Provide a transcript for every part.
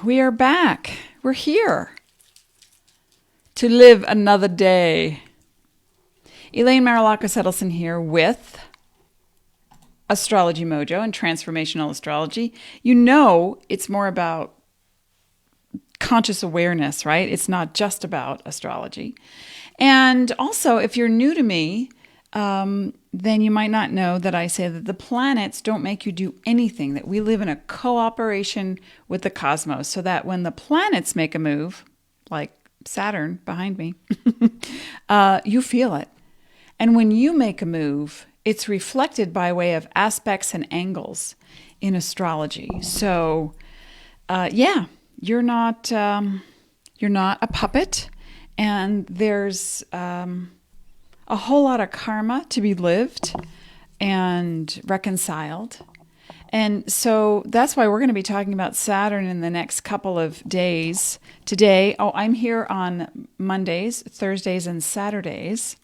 We are back. We're here to live another day. Elaine Marolakos Edelson here with Astrology Mojo and transformational astrology. You know, it's more about conscious awareness, right? It's not just about astrology. And also, if you're new to me, then you might not know that I say that the planets don't make you do anything, that we live in a cooperation with the cosmos, so that when the planets make a move, like Saturn behind me, you feel it. And when you make a move, it's reflected by way of aspects and angles in astrology. So, you're not a puppet, and there's a whole lot of karma to be lived and reconciled. And so that's why we're going to be talking about Saturn in the next couple of days. Today, I'm here on Mondays, Thursdays, and Saturdays.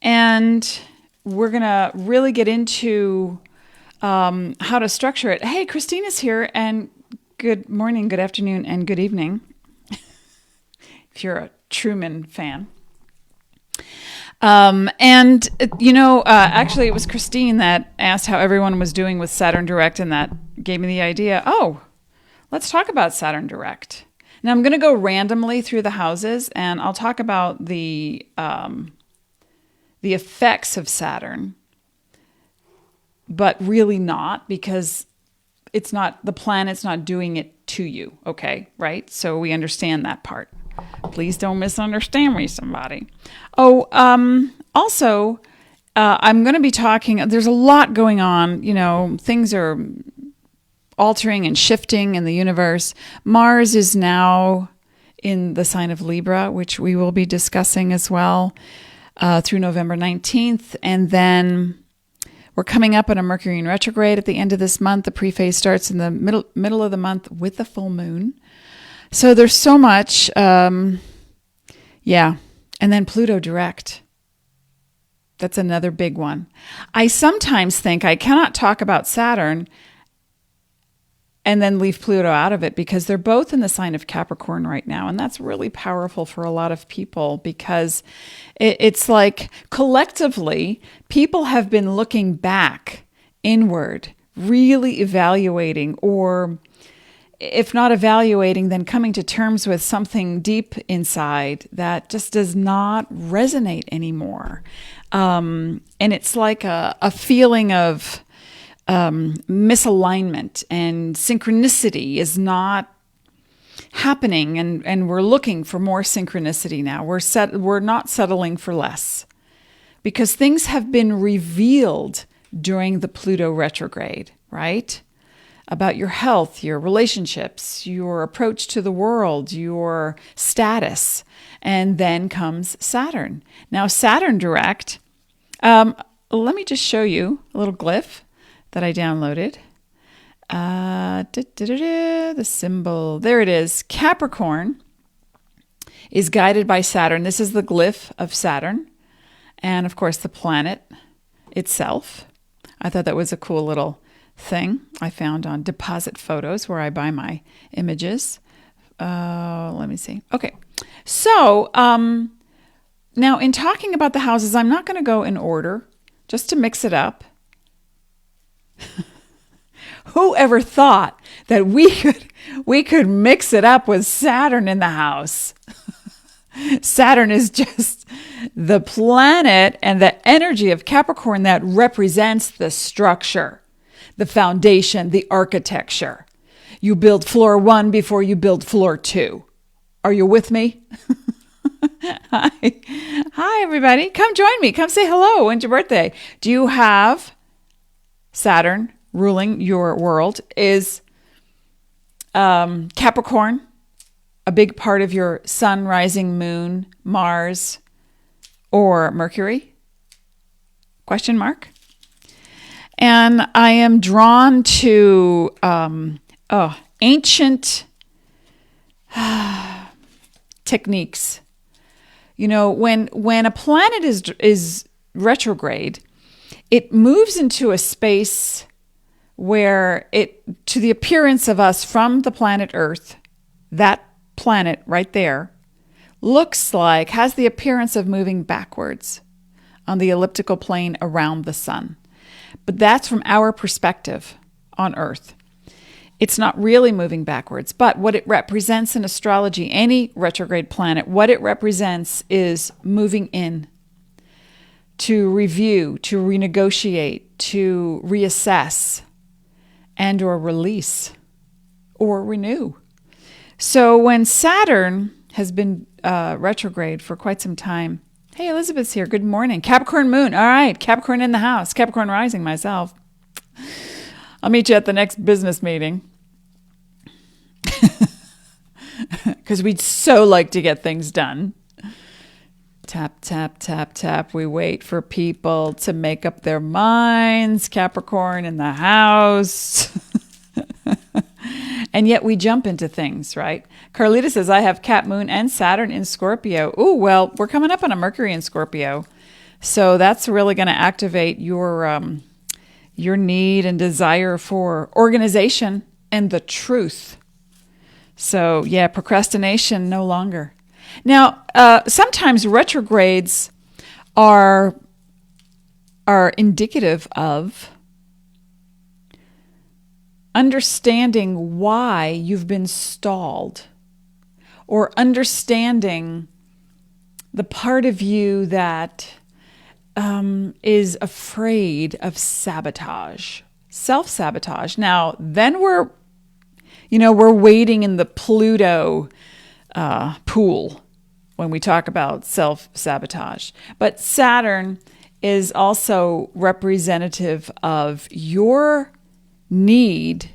And we're going to really get into how to structure it. Hey, Christina's here, and good morning, good afternoon, and good evening, if you're a Truman fan. Actually it was Christine that asked how everyone was doing with Saturn Direct, and that gave me the idea, let's talk about Saturn Direct. Now I'm going to go randomly through the houses, and I'll talk about the effects of Saturn, but really not, because it's not, the planet's not doing it to you. Okay. Right. So we understand that part. Please don't misunderstand me, somebody. Also, I'm going to be talking, there's a lot going on. You know, things are altering and shifting in the universe. Mars is now in the sign of Libra, which we will be discussing as well through November 19th. And then we're coming up on a Mercury in retrograde at the end of this month. The prephase starts in the middle of the month with the full moon. So there's so much, And then Pluto direct. That's another big one. I sometimes think I cannot talk about Saturn and then leave Pluto out of it, because they're both in the sign of Capricorn right now. And that's really powerful for a lot of people, because it's like collectively people have been looking back inward, really evaluating, or if not evaluating, then coming to terms with something deep inside that just does not resonate anymore. And it's like a feeling of misalignment, and synchronicity is not happening. And we're looking for more synchronicity now. We're not settling for less, because things have been revealed during the Pluto retrograde, right? About your health, your relationships, your approach to the world, your status. And then comes Saturn. Now, Saturn direct, let me just show you a little glyph that I downloaded. The symbol, there it is. Capricorn is guided by Saturn. This is the glyph of Saturn. And of course, the planet itself. I thought that was a cool little thing I found on Deposit Photos, where I buy my images. Let me see. Okay. So now in talking about the houses, I'm not going to go in order, just to mix it up. Who ever thought that we could mix it up with Saturn in the house? Saturn is just the planet and the energy of Capricorn that represents the structure, the foundation, the architecture. You build floor 1 before you build floor 2. Are you with me? Hi, everybody. Come join me. Come say hello. When's your birthday? Do you have Saturn ruling your world? Is Capricorn a big part of your sun, rising, moon, Mars, or Mercury? Question mark. And I am drawn to ancient techniques When a planet is retrograde, it moves into a space where to the appearance of us from the planet Earth, that planet right there has the appearance of moving backwards on the elliptical plane around the sun. But that's from our perspective on Earth. It's not really moving backwards, but what it represents in astrology, any retrograde planet, what it represents is moving in to review, to renegotiate, to reassess, and or release or renew. So when Saturn has been retrograde for quite some time. Hey, Elizabeth's here. Good morning. Capricorn moon. All right. Capricorn in the house. Capricorn rising myself. I'll meet you at the next business meeting. Because we'd so like to get things done. Tap, tap, tap, tap. We wait for people to make up their minds. Capricorn in the house. And yet we jump into things, right? Carlita says, I have Cap Moon and Saturn in Scorpio. Oh, well, we're coming up on a Mercury in Scorpio. So that's really going to activate your need and desire for organization and the truth. So, yeah, procrastination no longer. Now, sometimes retrogrades are indicative of understanding why you've been stalled, or understanding the part of you that is afraid of sabotage, self-sabotage. Now, then we're wading in the Pluto pool when we talk about self-sabotage. But Saturn is also representative of your need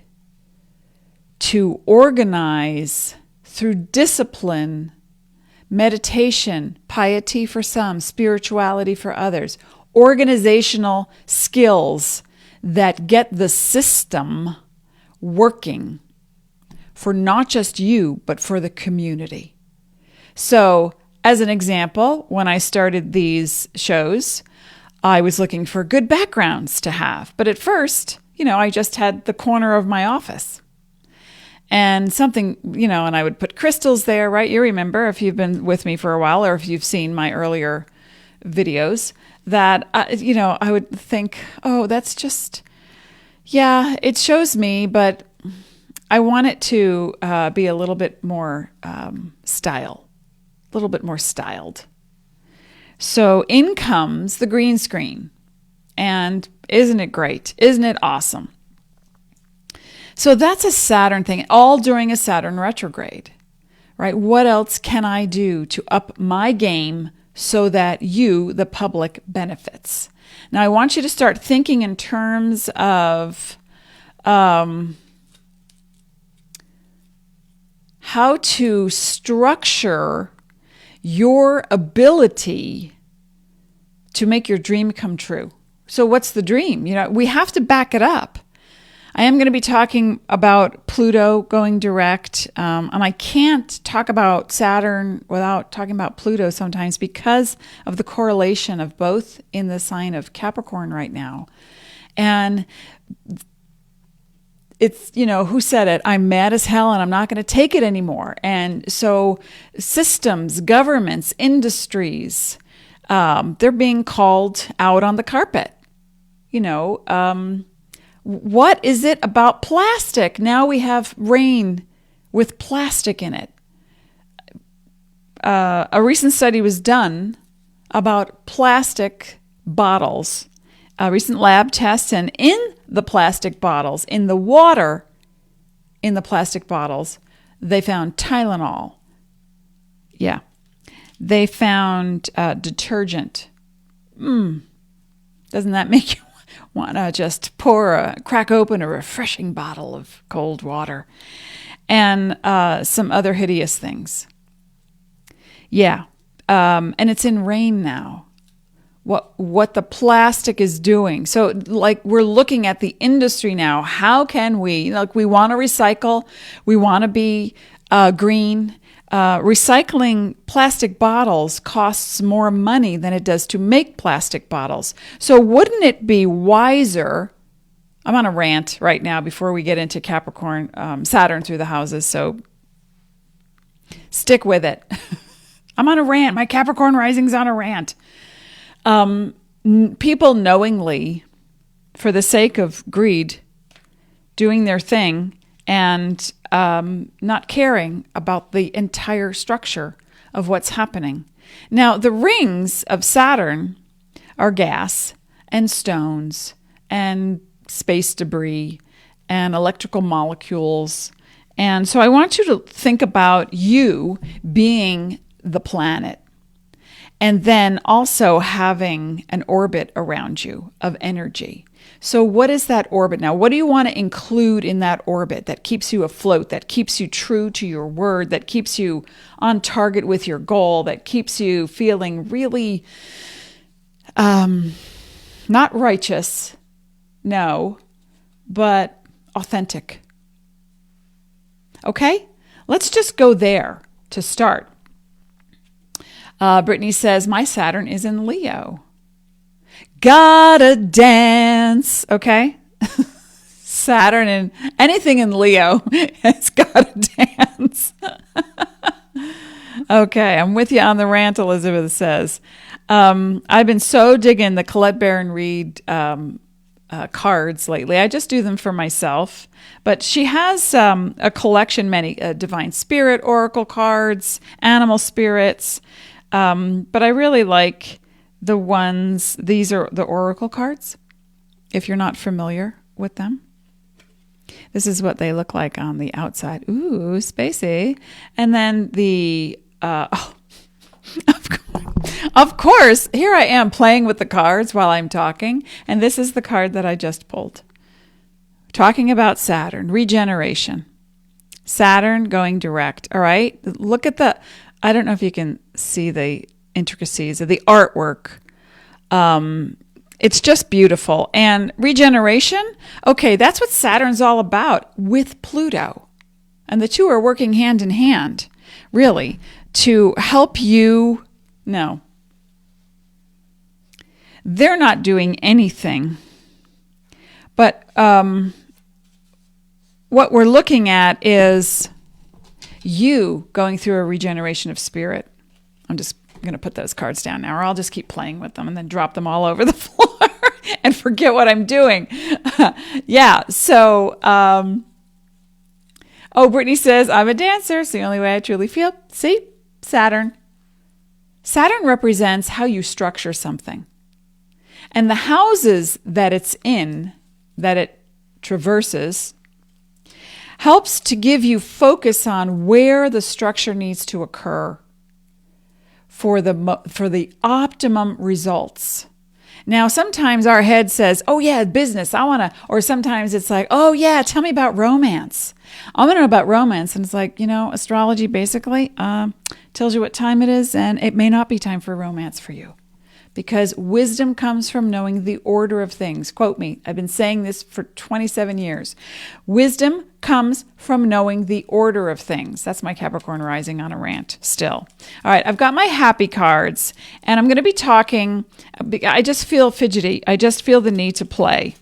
to organize through discipline, meditation, piety for some, spirituality for others, organizational skills that get the system working for not just you, but for the community. So, as an example, when I started these shows, I was looking for good backgrounds to have. But at first, I just had the corner of my office and something, and I would put crystals there, right? You remember, if you've been with me for a while, or if you've seen my earlier videos, that, I would think, oh, that's just, yeah, it shows me, but I want it to be a little bit more styled. So in comes the green screen. And isn't it great? Isn't it awesome? So that's a Saturn thing, all during a Saturn retrograde, right? What else can I do to up my game so that you, the public, benefits? Now, I want you to start thinking in terms of how to structure your ability to make your dream come true. So what's the dream? We have to back it up. I am going to be talking about Pluto going direct, and I can't talk about Saturn without talking about Pluto sometimes because of the correlation of both in the sign of Capricorn right now. And it's, who said it? I'm mad as hell and I'm not going to take it anymore. And so systems, governments, industries, they're being called out on the carpet. What is it about plastic? Now we have rain with plastic in it. A recent study was done about plastic bottles, a recent lab test, and in the plastic bottles, in the water in the plastic bottles, they found Tylenol. Yeah. They found detergent. Doesn't that make you want to just crack open a refreshing bottle of cold water? And some other hideous things. Yeah. And it's in rain now. What the plastic is doing. So we're looking at the industry now. How can we want to recycle, we want to be green, recycling plastic bottles costs more money than it does to make plastic bottles. So wouldn't it be wiser? I'm on a rant right now before we get into Capricorn, Saturn through the houses. So stick with it. I'm on a rant. My Capricorn rising's on a rant. People knowingly, for the sake of greed, doing their thing and not caring about the entire structure of what's happening. Now, the rings of Saturn are gas and stones and space debris and electrical molecules. And so I want you to think about you being the planet, and then also having an orbit around you of energy. So what is that orbit now? What do you want to include in that orbit that keeps you afloat, that keeps you true to your word, that keeps you on target with your goal, that keeps you feeling really not righteous, no, but authentic? Okay? Let's just go there to start. Brittany says, my Saturn is in Leo. Gotta dance. Okay. Saturn and anything in Leo has gotta dance. Okay. I'm with you on the rant, Elizabeth says. I've been so digging the Colette Baron Reid cards lately. I just do them for myself, but she has a collection, many divine spirit, oracle cards, animal spirits. But I really like the ones, these are the oracle cards, if you're not familiar with them. This is what they look like on the outside. Ooh, spacey. And then the, of course, here I am playing with the cards while I'm talking. And this is the card that I just pulled. Talking about Saturn, regeneration. Saturn going direct. All right. Look at the, I don't know if you can see the intricacies of the artwork. It's just beautiful. And regeneration, okay, that's what Saturn's all about with Pluto. And the two are working hand in hand, really, to help you. No, they're not doing anything. But what we're looking at is you going through a regeneration of spirit. I'm just going to put those cards down now, or I'll just keep playing with them and then drop them all over the floor and forget what I'm doing. Yeah. So, Brittany says, I'm a dancer. It's the only way I truly feel. See, Saturn. Saturn represents how you structure something. And the houses that it's in, that it traverses, helps to give you focus on where the structure needs to occur for the optimum results. Now, sometimes our head says, oh yeah, business, I want to, or sometimes it's like, oh yeah, tell me about romance. I want to know about romance. And it's like, astrology basically tells you what time it is, and it may not be time for romance for you. Because wisdom comes from knowing the order of things. Quote me. I've been saying this for 27 years. Wisdom comes from knowing the order of things. That's my Capricorn rising on a rant still. All right, I've got my happy cards, and I'm going to be talking. I just feel fidgety. I just feel the need to play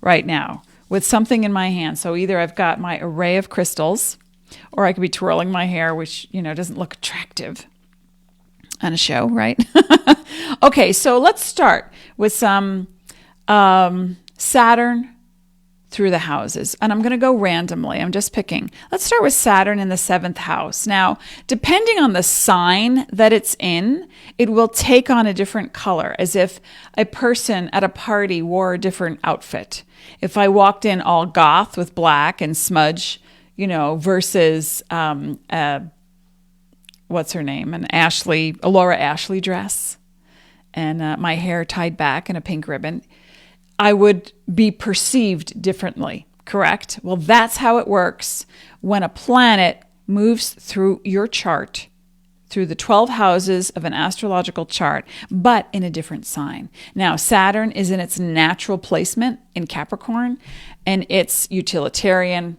right now with something in my hand. So either I've got my array of crystals, or I could be twirling my hair, which, doesn't look attractive on a show, right? Okay, so let's start with some Saturn through the houses. And I'm going to go randomly. I'm just picking. Let's start with Saturn in the 7th house. Now, depending on the sign that it's in, it will take on a different color, as if a person at a party wore a different outfit. If I walked in all goth with black and smudge, versus what's her name? A Laura Ashley dress and my hair tied back in a pink ribbon, I would be perceived differently, correct? Well, that's how it works when a planet moves through your chart, through the 12 houses of an astrological chart, but in a different sign. Now, Saturn is in its natural placement in Capricorn, and it's utilitarian.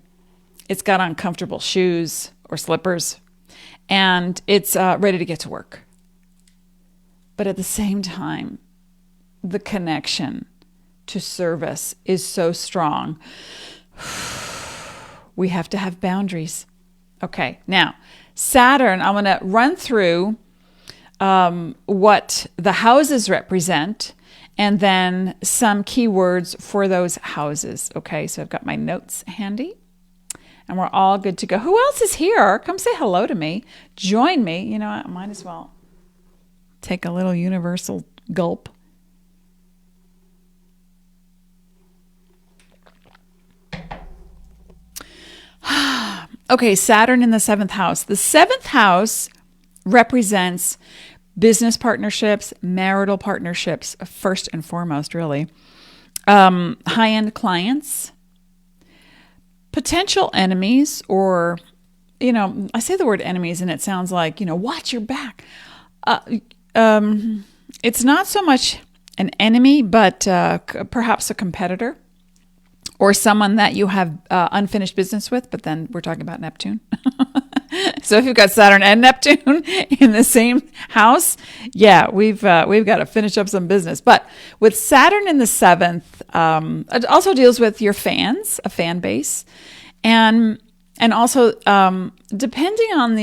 It's got uncomfortable shoes or slippers. and it's ready to get to work. But at the same time, the connection to service is so strong. We have to have boundaries. Okay, now, Saturn, I'm going to run through what the houses represent and then some keywords for those houses. Okay, so I've got my notes handy and we're all good to go. Who else is here? Come say hello to me. Join me. You know, I might as well take a little universal gulp. Okay, Saturn in the 7th house. The 7th house represents business partnerships, marital partnerships, first and foremost, really. High-end clients, potential enemies, or, you know, I say the word enemies and it sounds like, you know, watch your back. It's not so much an enemy, but perhaps a competitor. Or someone that you have unfinished business with, but then we're talking about Neptune. So if you've got Saturn and Neptune in the same house, yeah, we've got to finish up some business. But with Saturn in the 7th, it also deals with your fans, a fan base, and also depending on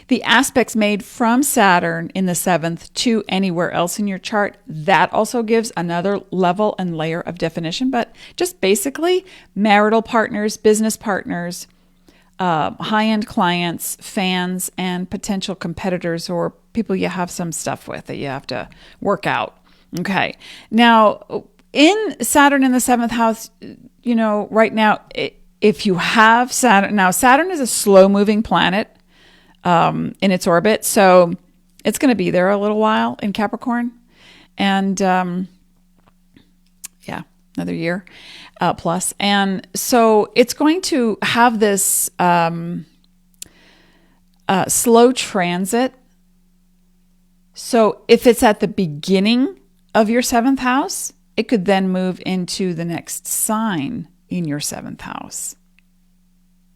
the aspects made from Saturn in the 7th to anywhere else in your chart, that also gives another level and layer of definition. But just basically, marital partners, business partners, high-end clients, fans, and potential competitors or people you have some stuff with that you have to work out. Okay. Now, in Saturn in the 7th house, you know, right now, if you have Saturn, now Saturn is a slow-moving planet. In its orbit. So it's going to be there a little while in Capricorn. And another year plus. And so it's going to have this slow transit. So if it's at the beginning of your 7th house, it could then move into the next sign in your 7th house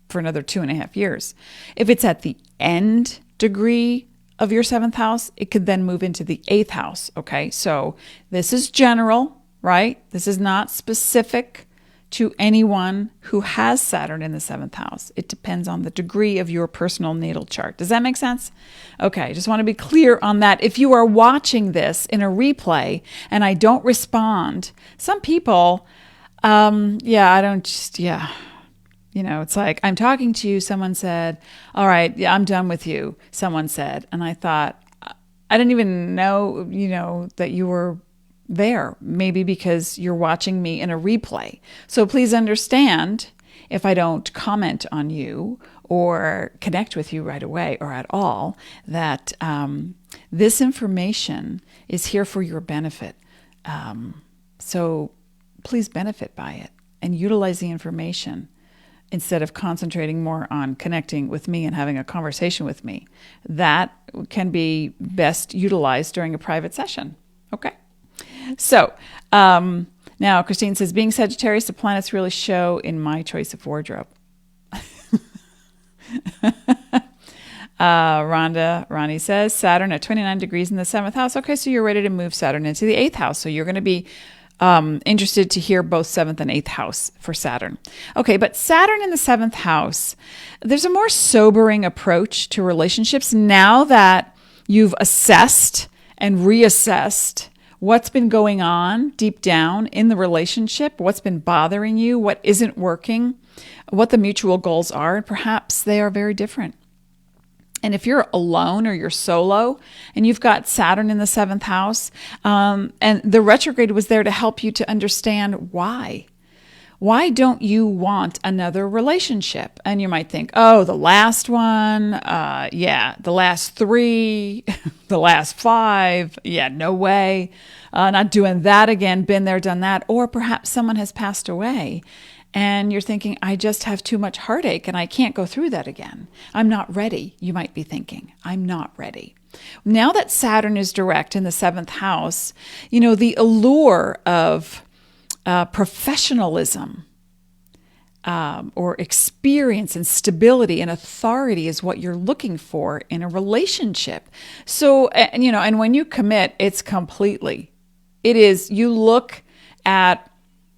for another 2.5 years. If it's at the end degree of your 7th house, it could then move into the 8th house. Okay, so this is general, right? This is not specific to anyone who has Saturn in the 7th house. It depends on the degree of your personal natal chart. Does that make sense? Okay, just want to be clear on that. If you are watching this in a replay and I don't respond, some people, you know, it's like, I'm talking to you, someone said, all right, yeah, I'm done with you, someone said. And I thought, I didn't even know, you know, that you were there, maybe because you're watching me in a replay. So please understand if I don't comment on you or connect with you right away or at all, that this information is here for your benefit. So please benefit by it and utilize the information instead of concentrating more on connecting with me and having a conversation with me. That can be best utilized during a private session. Okay? So, now Christine says, being Sagittarius, the planets really show in my choice of wardrobe. Ronnie says, Saturn at 29 degrees in the 7th house. Okay, so you're ready to move Saturn into the 8th house. So you're going to be interested to hear both 7th and 8th house for Saturn. Okay, but Saturn in the 7th house, there's a more sobering approach to relationships now that you've assessed and reassessed what's been going on deep down in the relationship, what's been bothering you, what isn't working, what the mutual goals are, and perhaps they are very different. And if you're alone or you're solo and you've got Saturn in the 7th house, and the retrograde was there to help you to understand why. Why don't you want another relationship? And you might think, oh, the last one, the last 3, the last 5, no way. Not doing that again, been there, done that. Or perhaps someone has passed away and you're thinking, I just have too much heartache and I can't go through that again. I'm not ready, you might be thinking. I'm not ready. Now that Saturn is direct in the 7th house, the allure of professionalism or experience and stability and authority is what you're looking for in a relationship. So, and when you commit, it is, you look at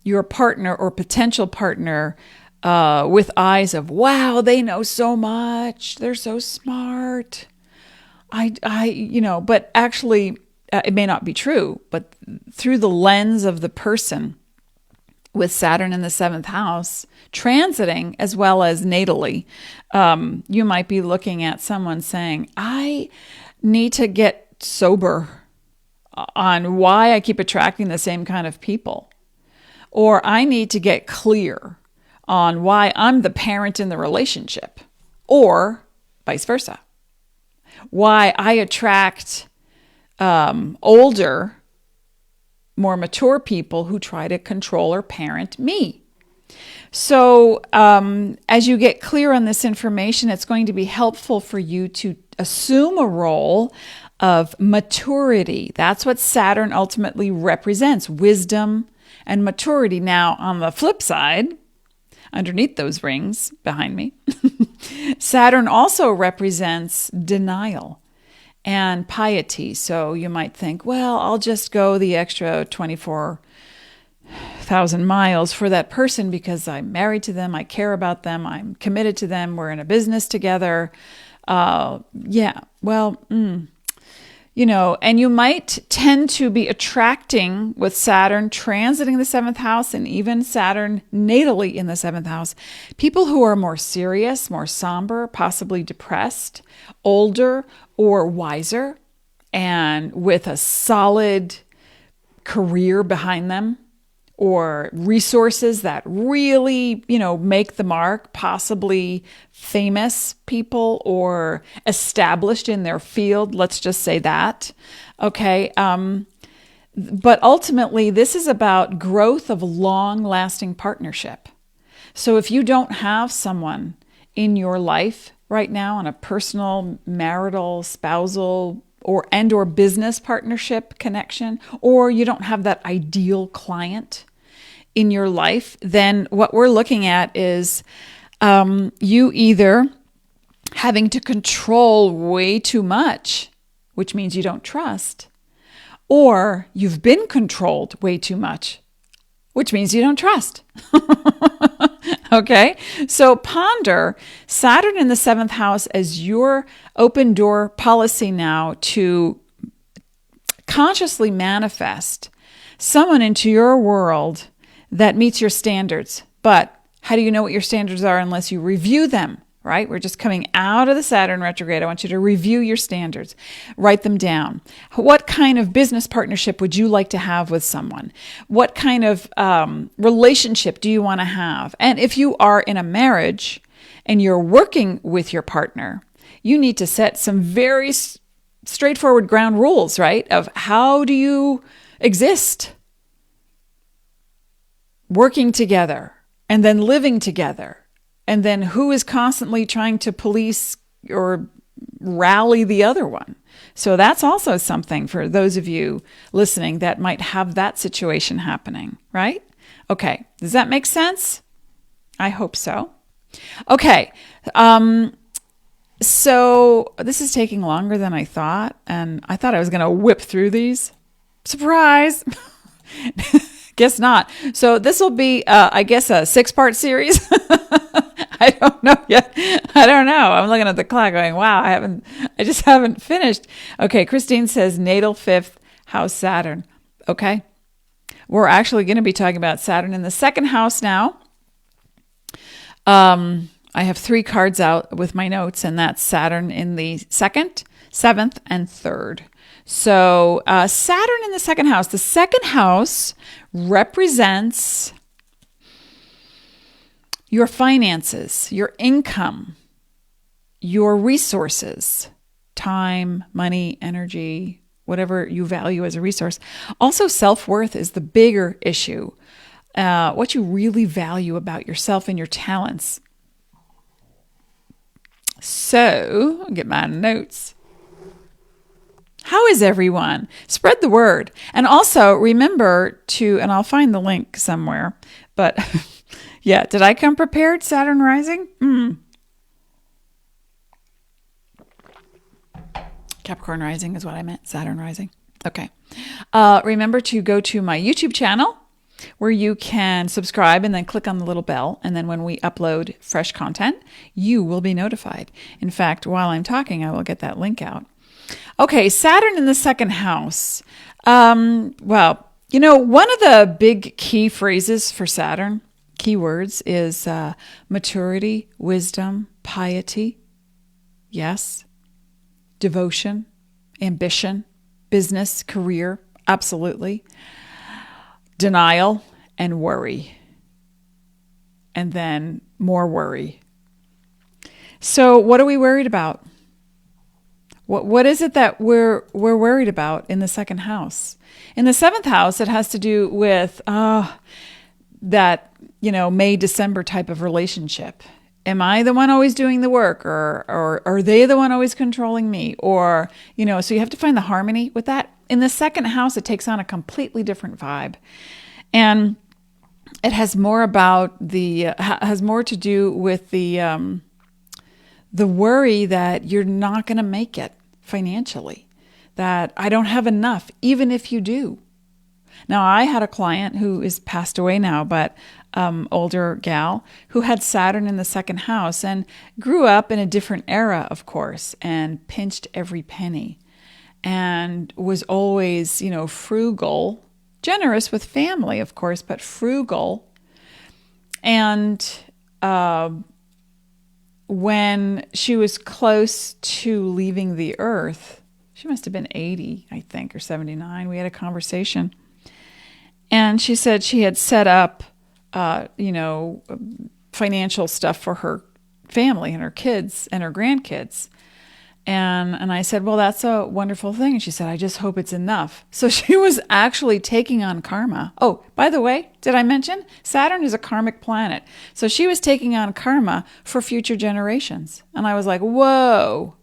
your partner or potential partner with eyes of, wow, they know so much. They're so smart. But actually, it may not be true, but through the lens of the person with Saturn in the 7th house, transiting as well as natally, you might be looking at someone saying, I need to get sober on why I keep attracting the same kind of people. Or I need to get clear on why I'm the parent in the relationship. Or vice versa. Why I attract older, more mature people who try to control or parent me. So as you get clear on this information, it's going to be helpful for you to assume a role of maturity. That's what Saturn ultimately represents, wisdom and maturity. Now, on the flip side, underneath those rings behind me, Saturn also represents denial and piety. So you might think, well, I'll just go the extra 24,000 miles for that person because I'm married to them, I care about them, I'm committed to them, we're in a business together. And you might tend to be attracting with Saturn transiting the 7th house and even Saturn natally in the 7th house, people who are more serious, more somber, possibly depressed, older or wiser, and with a solid career behind them or resources that really, make the mark, possibly famous people or established in their field. Let's just say that. Okay. But ultimately, this is about growth of long-lasting partnership. So if you don't have someone in your life right now on a personal, marital, spousal, or business partnership connection, or you don't have that ideal client in your life, then what we're looking at is you either having to control way too much, which means you don't trust, or you've been controlled way too much, which means you don't trust. Okay, so ponder Saturn in the 7th house as your open door policy now to consciously manifest someone into your world that meets your standards. But how do you know what your standards are unless you review them, right? We're just coming out of the Saturn retrograde. I want you to review your standards. Write them down. What kind of business partnership would you like to have with someone? What kind of relationship do you want to have? And if you are in a marriage and you're working with your partner, you need to set some very straightforward ground rules, right? Of how do you exist working together and then living together. And then who is constantly trying to police or rally the other one? So that's also something for those of you listening that might have that situation happening, right? Okay, does that make sense? I hope so. Okay, so this is taking longer than I thought, and I thought I was going to whip through these. Surprise! Guess not. So this will be, I guess, a 6-part series. I don't know yet. I don't know. I'm looking at the clock going, wow, I just haven't finished. Okay, Christine says natal 5th house Saturn. Okay. We're actually going to be talking about Saturn in the 2nd house now. I have 3 cards out with my notes, and that's Saturn in the 2nd, 7th, and 3rd. So Saturn in the 2nd house. The 2nd house represents your finances, your income, your resources, time, money, energy, whatever you value as a resource. Also, self-worth is the bigger issue. What you really value about yourself and your talents. So, I'll get my notes. How is everyone? Spread the word. And also remember to, and I'll find the link somewhere, but Yeah. Did I come prepared, Saturn rising? Capricorn rising is what I meant. Saturn rising. Okay. Remember to go to my YouTube channel where you can subscribe and then click on the little bell. And then when we upload fresh content, you will be notified. In fact, while I'm talking, I will get that link out. Okay. Saturn in the second house. Well, you know, one of the big key phrases for Saturn, keywords, is maturity, wisdom, piety. Yes. Devotion, ambition, business, career. Absolutely. Denial and worry. And then more worry. So what are we worried about? What is it that we're worried about in the second house? In the seventh house, it has to do with that, May, December type of relationship. Am I the one always doing the work, or are they the one always controlling me? Or, so you have to find the harmony with that. In the second house, it takes on a completely different vibe. And it has more to do with the worry that you're not going to make it financially, that I don't have enough, even if you do. Now, I had a client who is passed away now, but older gal who had Saturn in the second house and grew up in a different era, of course, and pinched every penny and was always, frugal, generous with family, of course, but frugal. And when she was close to leaving the earth, she must have been 80, I think, or 79. We had a conversation. And she said she had set up, financial stuff for her family and her kids and her grandkids. And I said, well, that's a wonderful thing. And she said, I just hope it's enough. So she was actually taking on karma. Oh, by the way, did I mention Saturn is a karmic planet? So she was taking on karma for future generations. And I was like, whoa.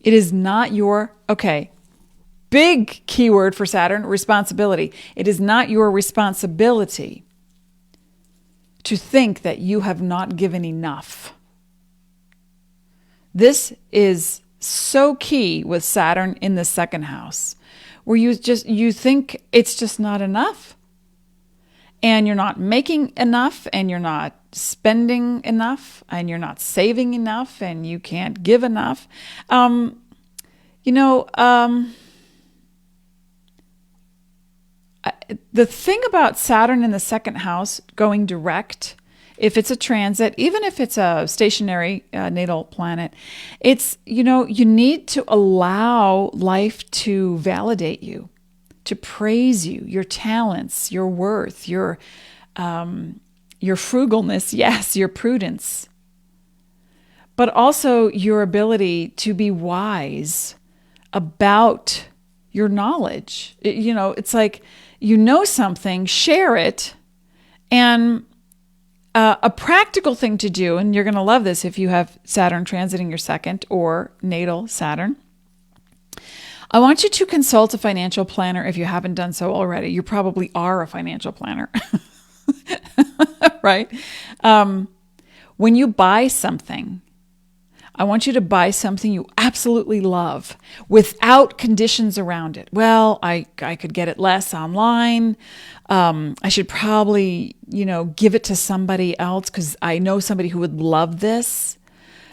It is not big keyword for Saturn, responsibility. It is not your responsibility to think that you have not given enough. This is so key with Saturn in the second house, where you think it's just not enough, and you're not making enough, and you're not spending enough, and you're not saving enough, and you can't give enough. The thing about Saturn in the second house going direct, if it's a transit, even if it's a stationary natal planet, it's, you need to allow life to validate you, to praise you, your talents, your worth, your frugalness, yes, your prudence, but also your ability to be wise about your knowledge. It's like, something, share it. And a practical thing to do, and you're going to love this if you have Saturn transiting your second or natal Saturn, I want you to consult a financial planner if you haven't done so already. You probably are a financial planner, right? When you buy something, I want you to buy something you absolutely love without conditions around it. Well, I could get it less online. I should probably, give it to somebody else because I know somebody who would love this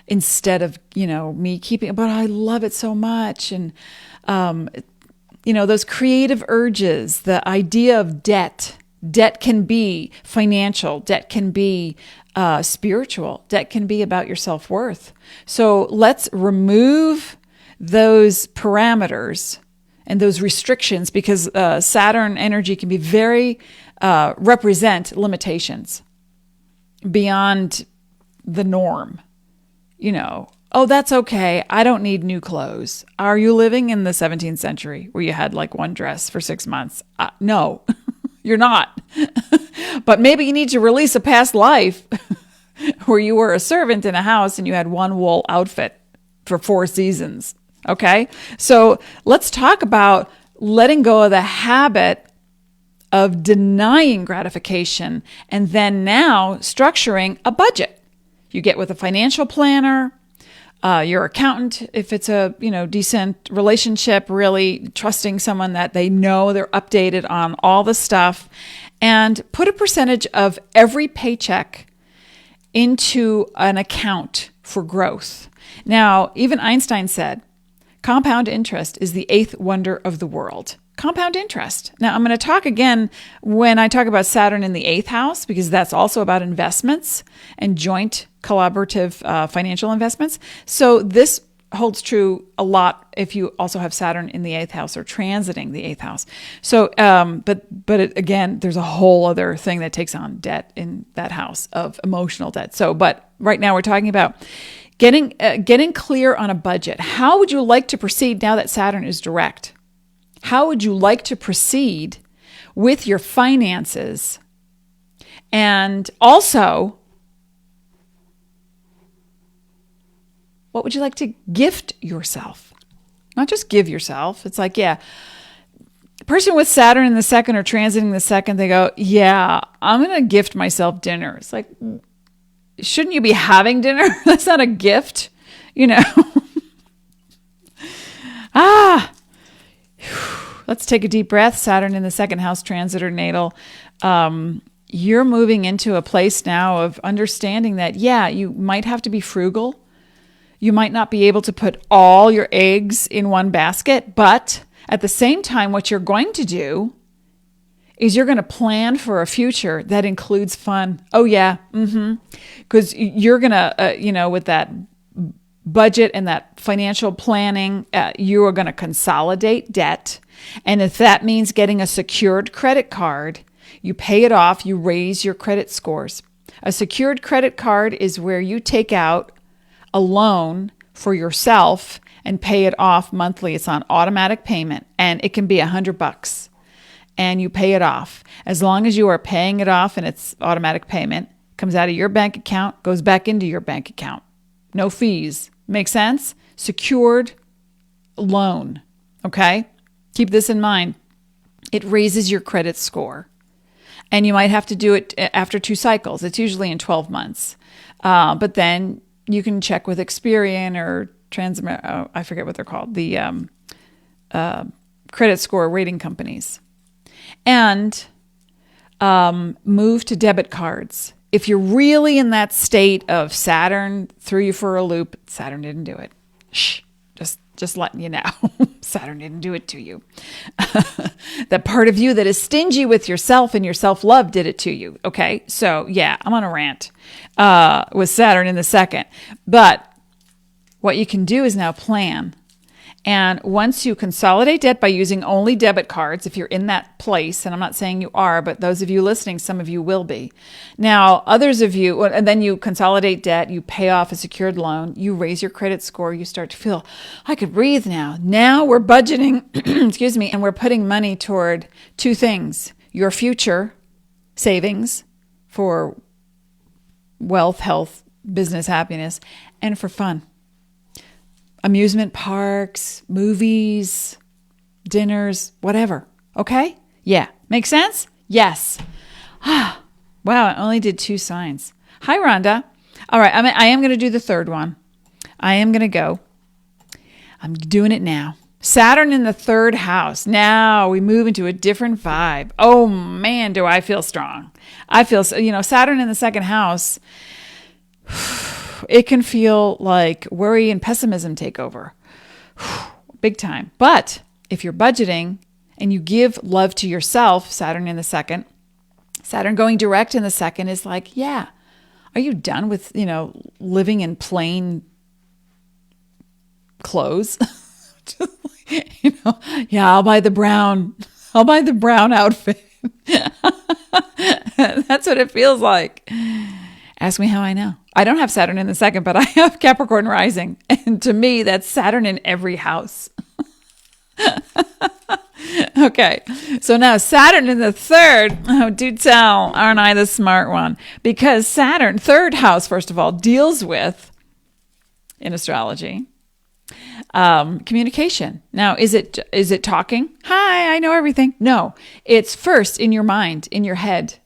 instead of, me keeping it. But I love it so much. And, those creative urges, the idea of debt. Debt can be financial. Debt can be spiritual. Debt can be about your self-worth. So let's remove those parameters and those restrictions, because Saturn energy can be very represent limitations beyond the norm. Oh, that's okay. I don't need new clothes. Are you living in the 17th century where you had like one dress for 6 months? No. You're not. But maybe you need to release a past life where you were a servant in a house and you had one wool outfit for 4 seasons. Okay? So let's talk about letting go of the habit of denying gratification and then now structuring a budget. You get with a financial planner, your accountant, if it's a decent relationship, really trusting someone that they know they're updated on all the stuff, and put a percentage of every paycheck into an account for growth. Now, even Einstein said, compound interest is the eighth wonder of the world. Compound interest. Now, I'm going to talk again when I talk about Saturn in the eighth house, because that's also about investments and joint collaborative financial investments. So this holds true a lot if you also have Saturn in the eighth house or transiting the eighth house. So, again, there's a whole other thing that takes on debt in that house of emotional debt. So, but right now we're talking about getting clear on a budget. How would you like to proceed now that Saturn is direct? How would you like to proceed with your finances? And also, what would you like to gift yourself? Not just give yourself. It's like, yeah, the person with Saturn in the second or transiting the second, they go, yeah, I'm going to gift myself dinner. It's like, shouldn't you be having dinner? That's not a gift, Let's take a deep breath. Saturn in the second house, transit or natal. You're moving into a place now of understanding that, yeah, you might have to be frugal. You might not be able to put all your eggs in one basket, but at the same time, what you're going to do is you're going to plan for a future that includes fun. Oh, yeah. Because you're going to, with that budget and that financial planning, you are going to consolidate debt. And if that means getting a secured credit card, you pay it off, you raise your credit scores. A secured credit card is where you take out a loan for yourself and pay it off monthly. It's on automatic payment, and it can be $100, and you pay it off. As long as you are paying it off and it's automatic payment, comes out of your bank account, goes back into your bank account. No fees. Make sense? Secured loan. Okay? Keep this in mind. It raises your credit score. And you might have to do it after 2 cycles. It's usually in 12 months. But then you can check with Experian or I forget what they're called, the credit score rating companies. And move to debit cards. If you're really in that state of Saturn threw you for a loop, Saturn didn't do it. Shh, just letting you know. Saturn didn't do it to you. That part of you that is stingy with yourself and your self-love did it to you. Okay, so yeah, I'm on a rant with Saturn in the second. But what you can do is now plan. And once you consolidate debt by using only debit cards, if you're in that place, and I'm not saying you are, but those of you listening, some of you will be. Now, others of you, and then you consolidate debt, you pay off a secured loan, you raise your credit score, you start to feel, I could breathe now. Now we're budgeting, excuse me, and we're putting money toward 2 things. Your future savings for wealth, health, business, happiness, and for fun. Amusement parks, movies, dinners, whatever. Okay? Yeah. Make sense? Yes. Wow, I only did 2 signs. Hi, Rhonda. All right, I am going to do the third one. I am going to go. I'm doing it now. Saturn in the 3rd house. Now we move into a different vibe. Oh, man, do I feel strong. I feel, Saturn in the 2nd house, it can feel like worry and pessimism take over. Big time. But if you're budgeting and you give love to yourself, Saturn in the 2nd, Saturn going direct in the 2nd is like, yeah, are you done with, living in plain clothes? Yeah, I'll buy the brown outfit. That's what it feels like. Ask me how I know. I don't have Saturn in the 2nd, but I have Capricorn rising. And to me, that's Saturn in every house. Okay. So now Saturn in the 3rd. Oh, do tell, aren't I the smart one? Because Saturn, 3rd house, first of all, deals with, in astrology, Communication. Now, is it talking? Hi, I know everything. No, it's first in your mind, in your head.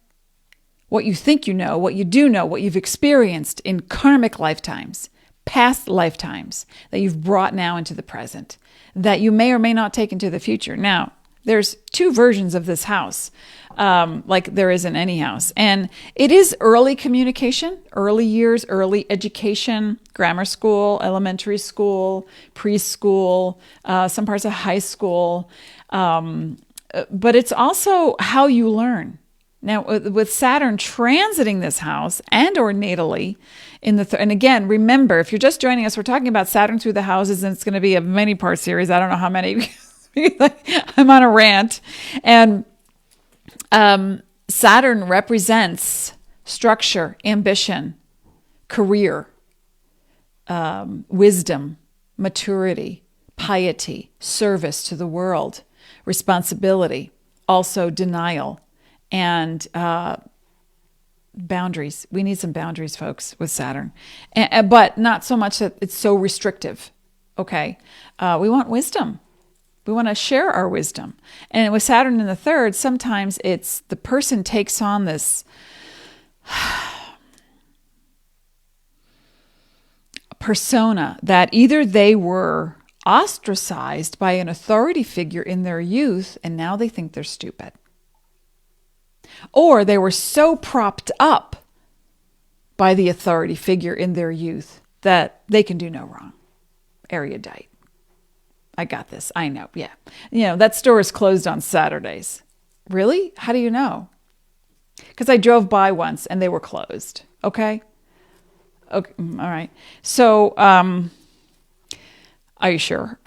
What you think you know, what you do know, what you've experienced in karmic lifetimes, past lifetimes that you've brought now into the present, that you may or may not take into the future. Now, there's two versions of this house, like there is in any house. And it is early communication, early years, early education, grammar school, elementary school, preschool, some parts of high school. But it's also how you learn. Now, with Saturn transiting this house and or natally in the and again, remember, if you're just joining us, we're talking about Saturn through the houses, and it's going to be a many-part series. I don't know how many. I'm on a rant. And Saturn represents structure, ambition, career, wisdom, maturity, piety, service to the world, responsibility, also denial, and boundaries. We need some boundaries, folks, with Saturn, but not so much that it's so restrictive. Okay, we want wisdom. We want to share our wisdom. And with Saturn in the third, sometimes it's the person takes on this persona that either they were ostracized by an authority figure in their youth and now they think they're stupid. Or they were so propped up by the authority figure in their youth that they can do no wrong. Erudite. I got this. I know. Yeah. That store is closed on Saturdays. Really? How do you know? Because I drove by once and they were closed. Okay. All right. So, are you sure?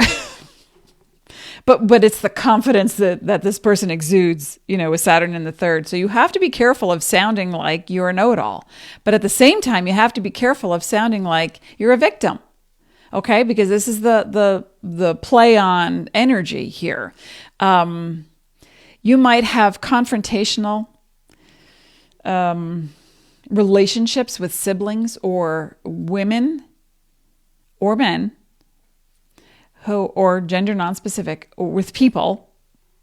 But it's the confidence that this person exudes, with Saturn in the third. So you have to be careful of sounding like you're a know-it-all. But at the same time, you have to be careful of sounding like you're a victim. Okay, because this is the play on energy here. You might have confrontational relationships with siblings or women or men or gender nonspecific, or with people,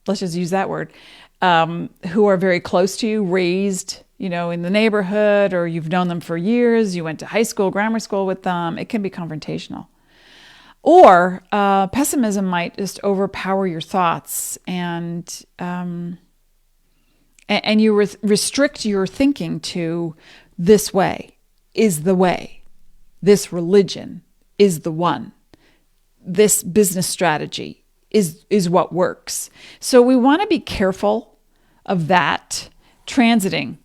let's just use that word, who are very close to you, raised in the neighborhood, or you've known them for years, you went to high school, grammar school with them. It can be confrontational. Or pessimism might just overpower your thoughts, and you restrict your thinking to this way is the way, this religion is the one, this business strategy is what works. So we want to be careful of that. Transiting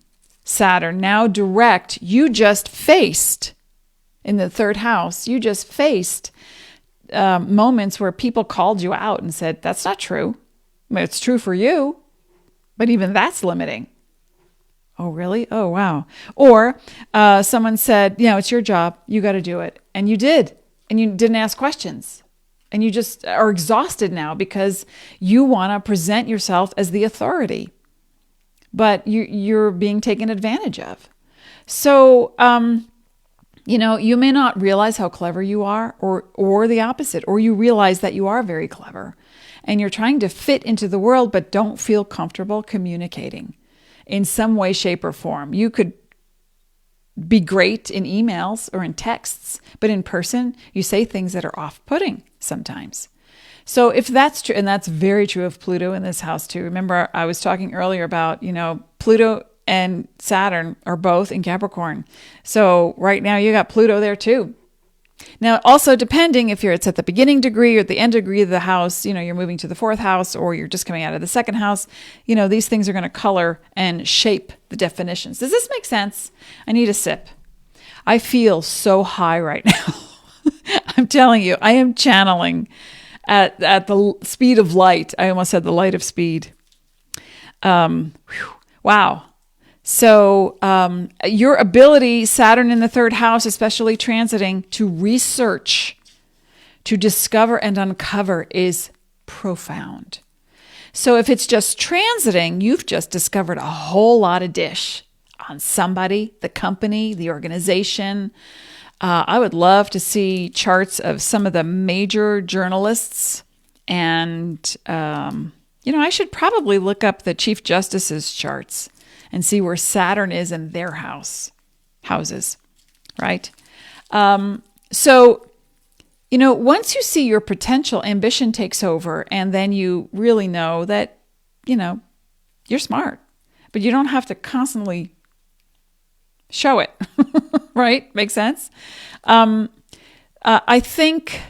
Saturn, now direct, you just faced in the third house, you just faced moments where people called you out and said, that's not true. I mean, it's true for you, but even that's limiting. Oh, really? Oh, wow. Or someone said, it's your job. You got to do it. And you did. And you didn't ask questions. And you just are exhausted now because you want to present yourself as the authority. But you're being taken advantage of. So, you may not realize how clever you are, or the opposite, or you realize that you are very clever and you're trying to fit into the world, but don't feel comfortable communicating in some way, shape, or form. You could be great in emails or in texts, but in person, you say things that are off-putting sometimes. So if that's true, and that's very true of Pluto in this house too. Remember, I was talking earlier about, Pluto and Saturn are both in Capricorn. So right now you got Pluto there too. Now, also depending if it's at the beginning degree or the end degree of the house, you're moving to the fourth house or you're just coming out of the second house, these things are going to color and shape the definitions. Does this make sense? I need a sip. I feel so high right now. I'm telling you, I am channeling at the speed of light. I almost said the light of speed. Wow. So your ability, Saturn in the third house, especially transiting, to research, to discover and uncover is profound. So if it's just transiting, you've just discovered a whole lot of dish on somebody, the company, the organization, I would love to see charts of some of the major journalists. And, I should probably look up the Chief Justice's charts and see where Saturn is in their houses, right? So, once you see your potential, ambition takes over, and then you really know that, you're smart, but you don't have to constantly show it, right? Makes sense? I think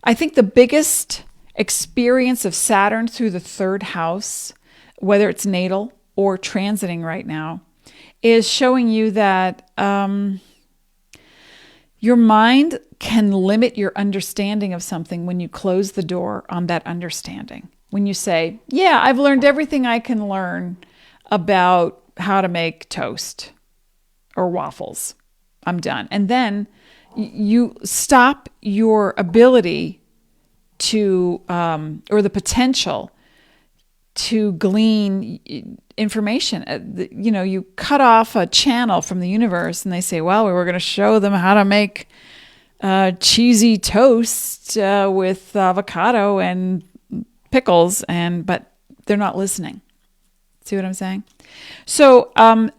the biggest experience of Saturn through the third house, whether it's natal or transiting right now, is showing you that your mind can limit your understanding of something when you close the door on that understanding. When you say, yeah, I've learned everything I can learn about how to make toast or waffles. I'm done. And then you stop your ability to, or the potential to glean information. You cut off a channel from the universe and they say, well, we were going to show them how to make cheesy toast with avocado and pickles, but they're not listening. See what I'm saying? So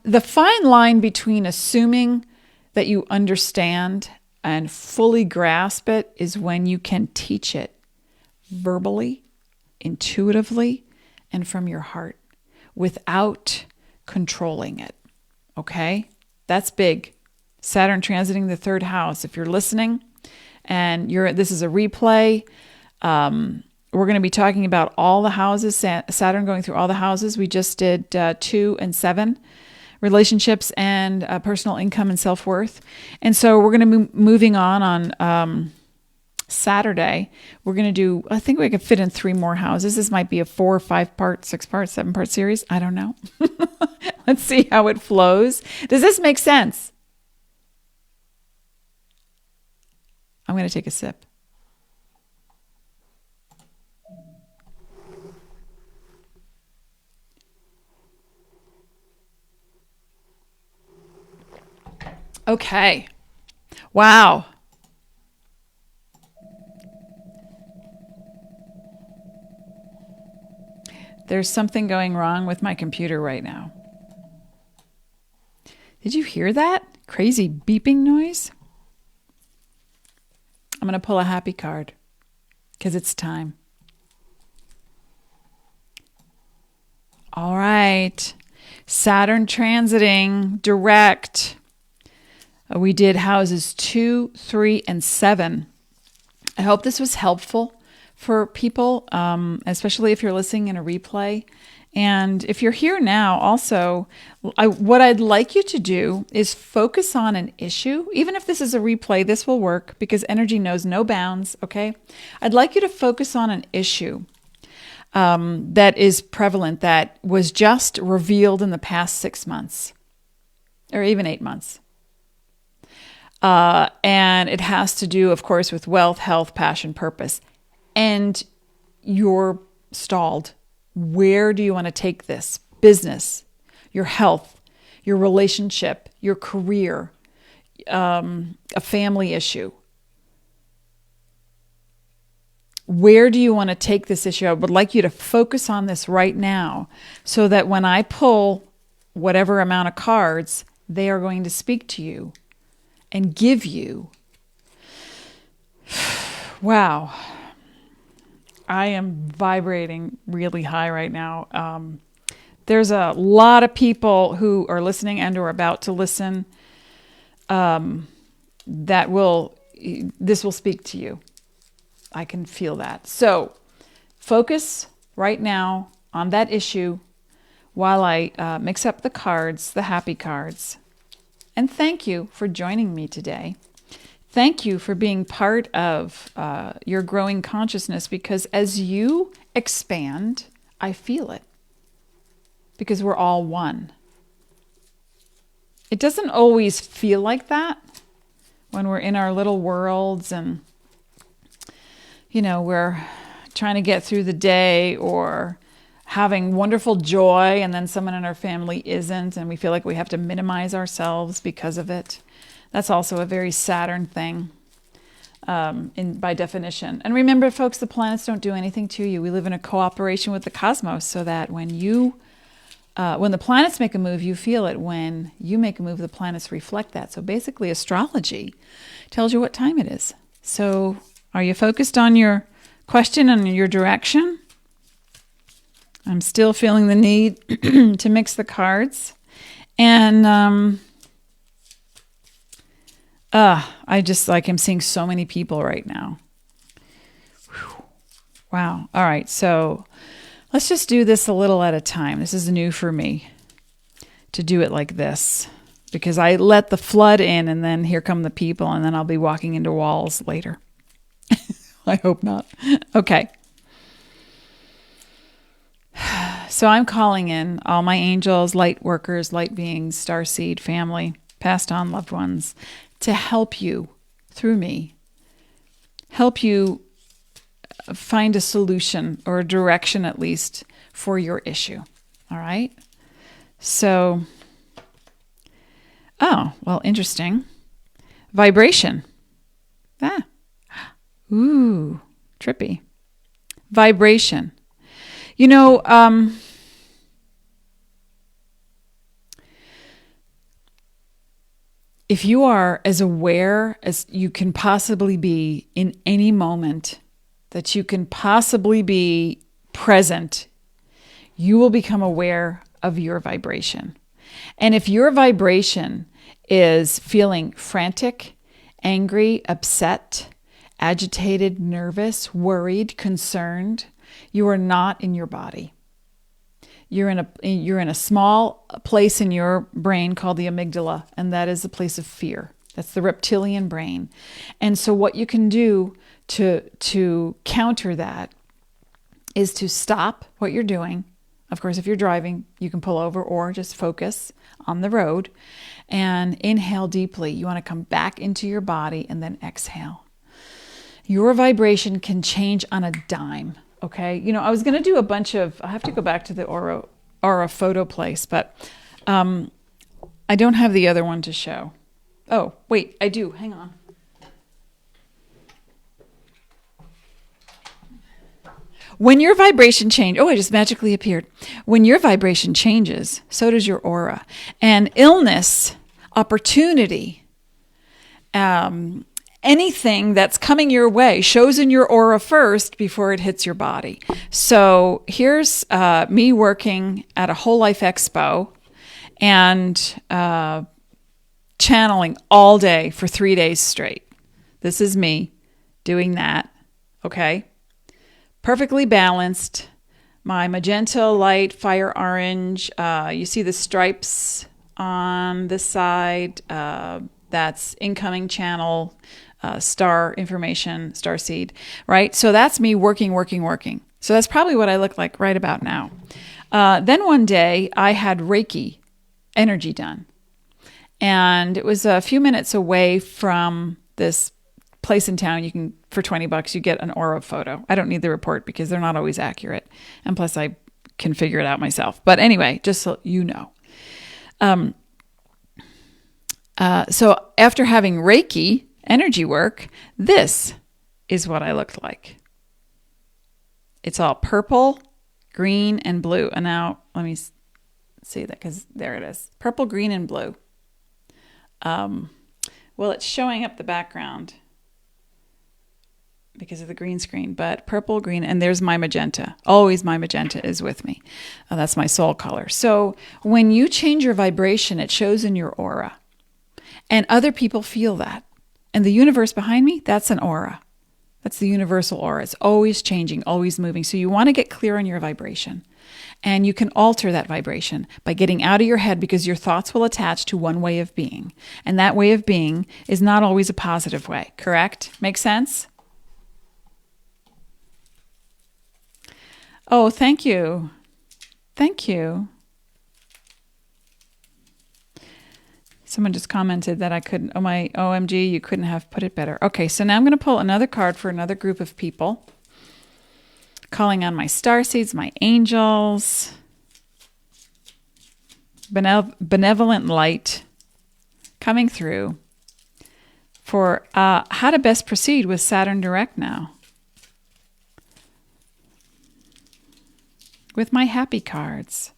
the fine line between assuming that you understand and fully grasp it is when you can teach it verbally, intuitively, and from your heart without controlling it. Okay? That's big. Saturn transiting the third house. If you're listening and this is a replay, we're going to be talking about all the houses, Saturn going through all the houses. We just did 2 and 7, relationships and personal income and self-worth. And so we're going to be moving on Saturday. We're going to do, I think we could fit in 3 more houses. This might be a 4 or 5 part, 6 part, 7 part series. I don't know. Let's see how it flows. Does this make sense? I'm going to take a sip. Okay. Wow. There's something going wrong with my computer right now. Did you hear that? Crazy beeping noise? I'm going to pull a happy card because it's time. All right. Saturn transiting direct. We did houses 2, 3, and 7. I hope this was helpful for people, especially if you're listening in a replay. And if you're here now, also, what I'd like you to do is focus on an issue. Even if this is a replay, this will work because energy knows no bounds, okay? I'd like you to focus on an issue that is prevalent, that was just revealed in the past 6 months or even 8 months. And it has to do, of course, with wealth, health, passion, purpose. And you're stalled. Where do you want to take this? Business, your health, your relationship, your career, a family issue. Where do you want to take this issue? I would like you to focus on this right now so that when I pull whatever amount of cards, they are going to speak to you and give you. Wow. I am vibrating really high right now. There's a lot of people who are listening and or about to listen this will speak to you. I can feel that. So focus right now on that issue while I mix up the cards, the happy cards. And thank you for joining me today. Thank you for being part of your growing consciousness, because as you expand, I feel it. Because we're all one. It doesn't always feel like that when we're in our little worlds and, we're trying to get through the day or having wonderful joy and then someone in our family isn't and we feel like we have to minimize ourselves because of it. That's also a very Saturn thing by definition. And remember, folks, the planets don't do anything to you. We live in a cooperation with the cosmos so that when the planets make a move, you feel it. When you make a move, the planets reflect that. So basically, astrology tells you what time it is. So are you focused on your question and your direction? I'm still feeling the need to mix the cards. And I just I'm seeing so many people right now. Whew. Wow. All right. So let's just do this a little at a time. This is new for me to do it like this because I let the flood in and then here come the people and then I'll be walking into walls later. I hope not. Okay. So I'm calling in all my angels, light workers, light beings, starseed, family, passed on loved ones to help you through me, help you find a solution or a direction at least for your issue. All right. So, interesting. Vibration. Ooh, trippy. Vibration. You know, if you are as aware as you can possibly be in any moment that you can possibly be present, you will become aware of your vibration. And if your vibration is feeling frantic, angry, upset, agitated, nervous, worried, concerned, you are not in your body. You're in a small place in your brain called the amygdala, and that is the place of fear. That's the reptilian brain. And so what you can do to counter that is to stop what you're doing. Of course, if you're driving, you can pull over or just focus on the road and inhale deeply. You want to come back into your body and then exhale. Your vibration can change on a dime. Okay. You know, I was going to do I have to go back to the aura photo place, but I don't have the other one to show. Oh, wait, I do. Hang on. When your vibration changes, it just magically appeared. When your vibration changes, so does your aura. And illness, opportunity, anything that's coming your way shows in your aura first before it hits your body. So here's me working at a Whole Life Expo and channeling all day for 3 days straight. This is me doing that. Okay. Perfectly balanced. My magenta, light, fire orange. You see the stripes on this side. That's incoming channel, star information, star seed, right? So that's me working. So that's probably what I look like right about now. Then one day I had Reiki energy done. And it was a few minutes away from this place in town. You can, for $20, you get an aura photo. I don't need the report because they're not always accurate. And plus I can figure it out myself. But anyway, just so you know. So after having Reiki energy work, this is what I looked like. It's all purple, green, and blue. And now let me see that because there it is. Purple, green, and blue. Well, it's showing up the background because of the green screen, but purple, green, and there's my magenta. Always my magenta is with me. That's my soul color. So when you change your vibration, it shows in your aura. And other people feel that. And the universe behind me, that's an aura. That's the universal aura. It's always changing, always moving. So you want to get clear on your vibration. And you can alter that vibration by getting out of your head because your thoughts will attach to one way of being. And that way of being is not always a positive way, correct? Make sense? Oh, thank you. Thank you. Someone just commented that I couldn't, oh my OMG, you couldn't have put it better. Okay, so now I'm going to pull another card for another group of people. Calling on my starseeds, my angels, benevolent light coming through. for how to best proceed with Saturn direct now. With my happy cards.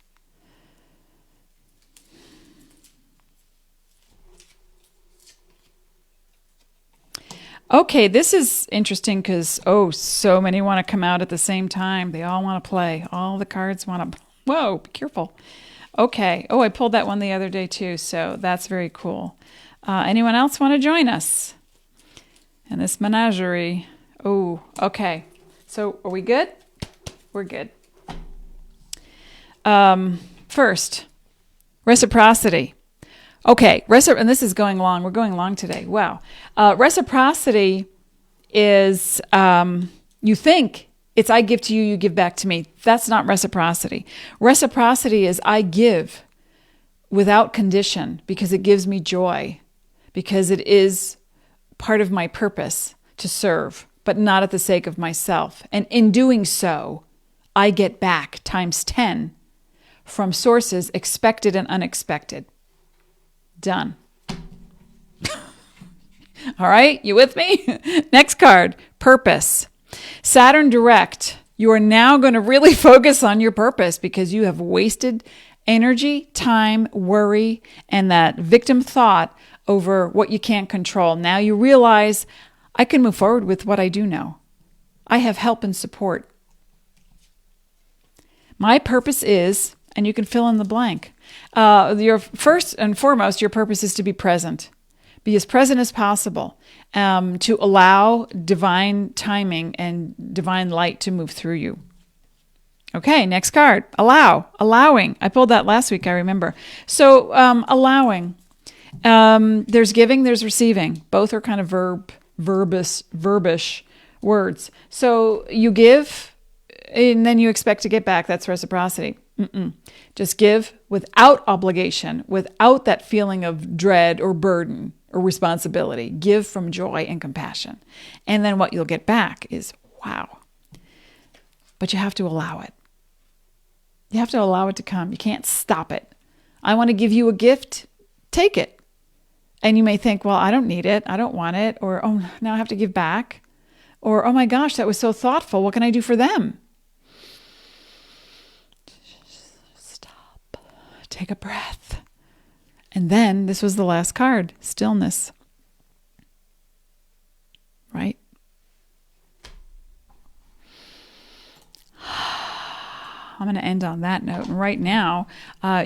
Okay, this is interesting because, so many want to come out at the same time. They all want to play. All the cards want to... Whoa, be careful. Okay. Oh, I pulled that one the other day too, so that's very cool. Anyone else want to join us in this menagerie? Oh, okay. So are we good? We're good. First, reciprocity. Okay, and this is going long. We're going long today. Wow. Reciprocity is, you think it's I give to you, you give back to me. That's not reciprocity. Reciprocity is I give without condition because it gives me joy, because it is part of my purpose to serve, but not at the sake of myself. And in doing so, I get back times 10 from sources expected and unexpected. Done. All right, you with me? Next card, purpose. Saturn direct. You are now going to really focus on your purpose because you have wasted energy, time, worry, and that victim thought over what you can't control. Now you realize I can move forward with what I do know. I have help and support. My purpose is, and you can fill in the blank. Your first and foremost, your purpose is to be present. Be as present as possible, to allow divine timing and divine light to move through you. Okay, next card. Allowing. I pulled that last week, I remember. So allowing. There's giving, there's receiving. Both are kind of verbish words. So you give, and then you expect to get back. That's reciprocity. Just give without obligation, without that feeling of dread or burden or responsibility. Give from joy and compassion. And then what you'll get back is, wow. But you have to allow it. You have to allow it to come. You can't stop it. I want to give you a gift. Take it. And you may think, well, I don't need it. I don't want it. Or, oh, now I have to give back. Or, oh my gosh, that was so thoughtful. What can I do for them? Stop. Take a breath. And then this was the last card, stillness. Right? I'm going to end on that note. And right now,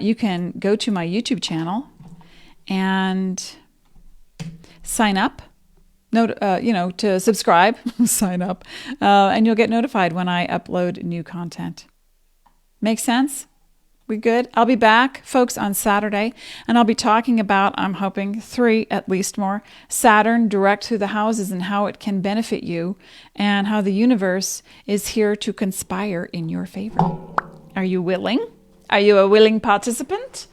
you can go to my YouTube channel and sign up, to subscribe, sign up, and you'll get notified when I upload new content. Make sense? We good? I'll be back, folks, on Saturday, and I'll be talking about, I'm hoping, 3 at least more, Saturn direct through the houses and how it can benefit you and how the universe is here to conspire in your favor. Are you willing? Are you a willing participant?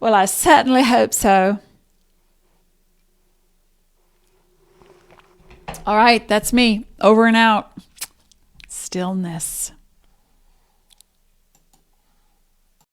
Well, I certainly hope so. All right, that's me. Over and out. Stillness.